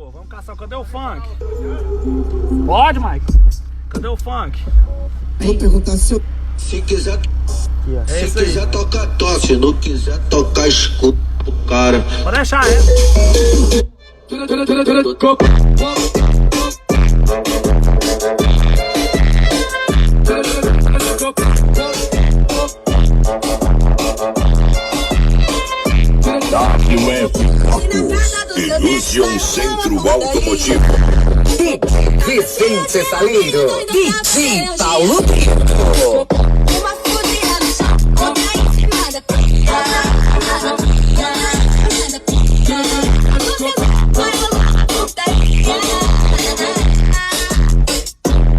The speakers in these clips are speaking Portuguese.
pô. Vamos caçar. Cadê o funk? Pode, Mike? Cadê o funk? Vou perguntar se quiser. Se quiser tocar, toca. Se não quiser tocar, escuta o cara. Pode deixar, né? Ilusion Centro Automotivo. Vicente Saleiro, DJ Paulo Pinto. Uma fudida no chão, outra ensinada.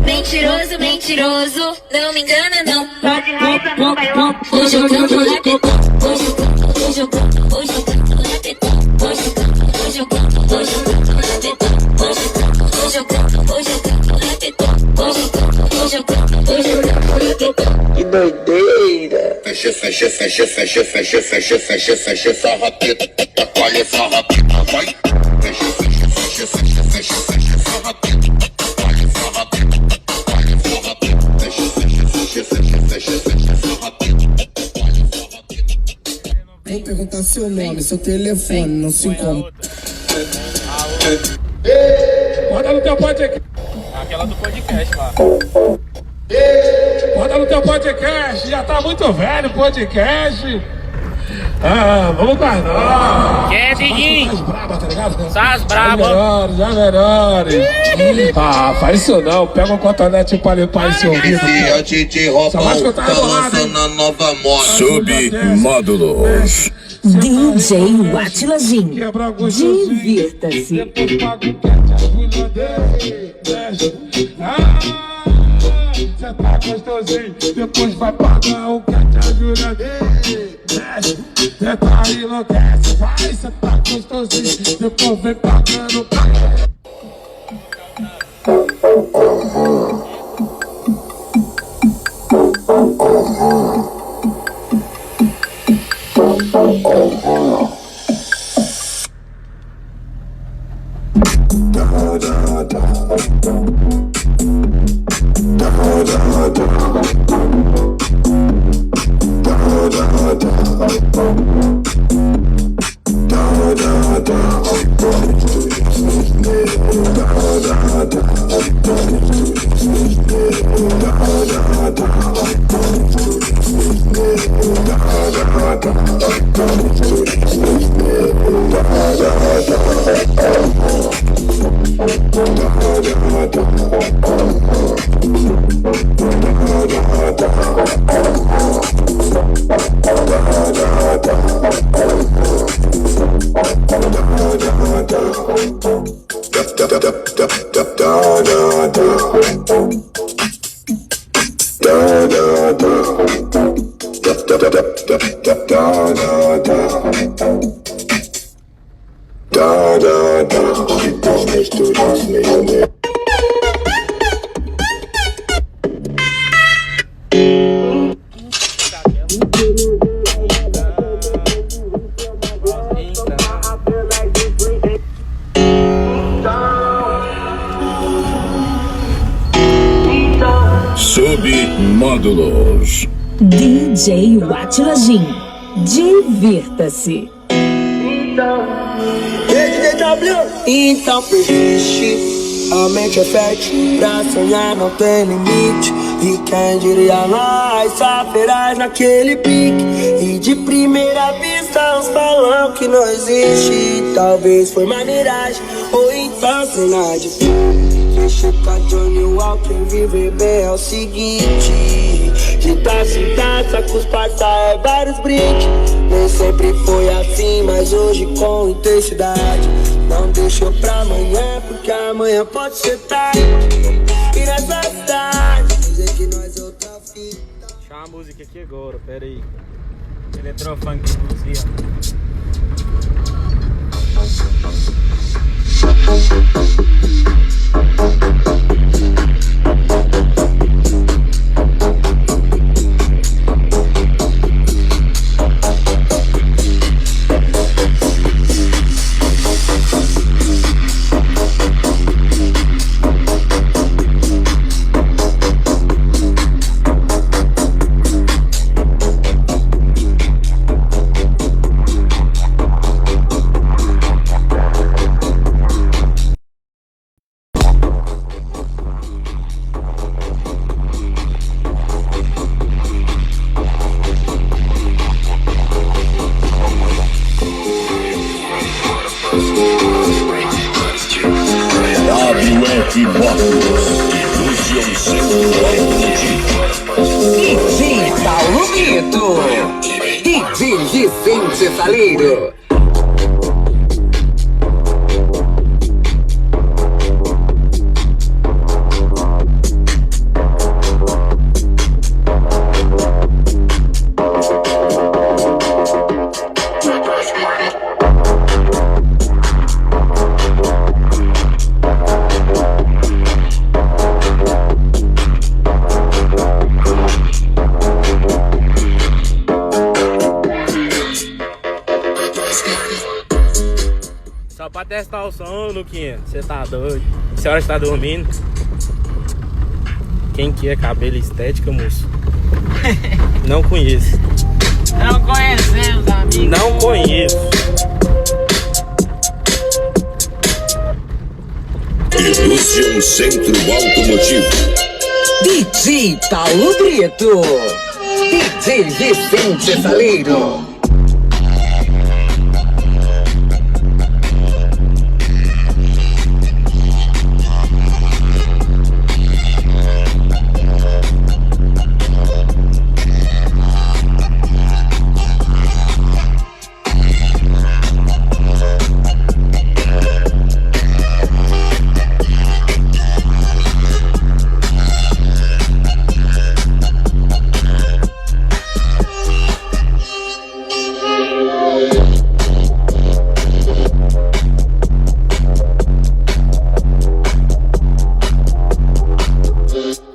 Mentiroso, mentiroso, não me engana não. Pode raiva, não vai lá. Tô jogando repetão, tô jogando, tô jogando, tô jogando repetão, tô jogando, tô jogando, tô jogando repetão, tô jogando, tô jogando, tô jogando repetão, tô jogando, tô jogando, tô jogando repetão. Que doideira. Fecha, fecha, fecha, fecha, fecha, fecha, fecha, fecha essa raqueta. Olha essa raqueta, vai. Fecha, fecha, fecha, fecha, fecha, fecha essa raqueta. Olha essa raqueta, olha essa raqueta. Fecha, fecha, fecha, fecha, fecha, fecha essa raqueta. Olha essa raqueta. Vou perguntar seu nome, seu telefone, não se encontra. Bota no teu podcast. Aquela do podcast lá. Bota no teu podcast. Já tá muito velho o podcast. Ah, vamos mais não. Que é, Diguinho? As braba, tá ligado? Sás braba. Já melhores. Ah, faz isso não. Pega um cotonete pra limpar esse ouvido. Esse é o DJ Robão, tá lançando a nova moda. Submódulos. DJ Atila Jim. Divirta-se. Depois paga o cat, as mulheres. Cê tá gostosinho, depois vai pagar o que te ajuda. Cê tá enlouquece, vai, cê tá gostosinho, depois vem pagando. Submódulos. DJ Atila Jim. Divirta-se. Então persiste, a mente é fértil, pra sonhar não tem limite. E quem diria nós, só feraz naquele pique. E de primeira vista uns falam que não existe. Talvez foi uma miragem, ou então cena de deixa com Johnny Walker, viver bem é o seguinte. De taça em taça, com os parça é vários brinques. Nem sempre foi assim, mas hoje com intensidade. Não deixou pra amanhã, porque amanhã pode ser tarde. E nessa cidade, dizer que nós é outra fita. Deixa a música aqui agora, pera aí. Eletrofunk exclusivo. Rock Motos, Illusion Centro Automotivo. DJ Paulo Brito. DJ Vicente Saleiro. Só pra testar o som, Luquinha. Você tá doido? A senhora está dormindo? Quem que é cabelo estética, moço? Não conheço. Não conhecemos, amigo. Não conheço. Illusion Centro Automotivo. DJ Paulo Brito. DJ Vicente Saleiro.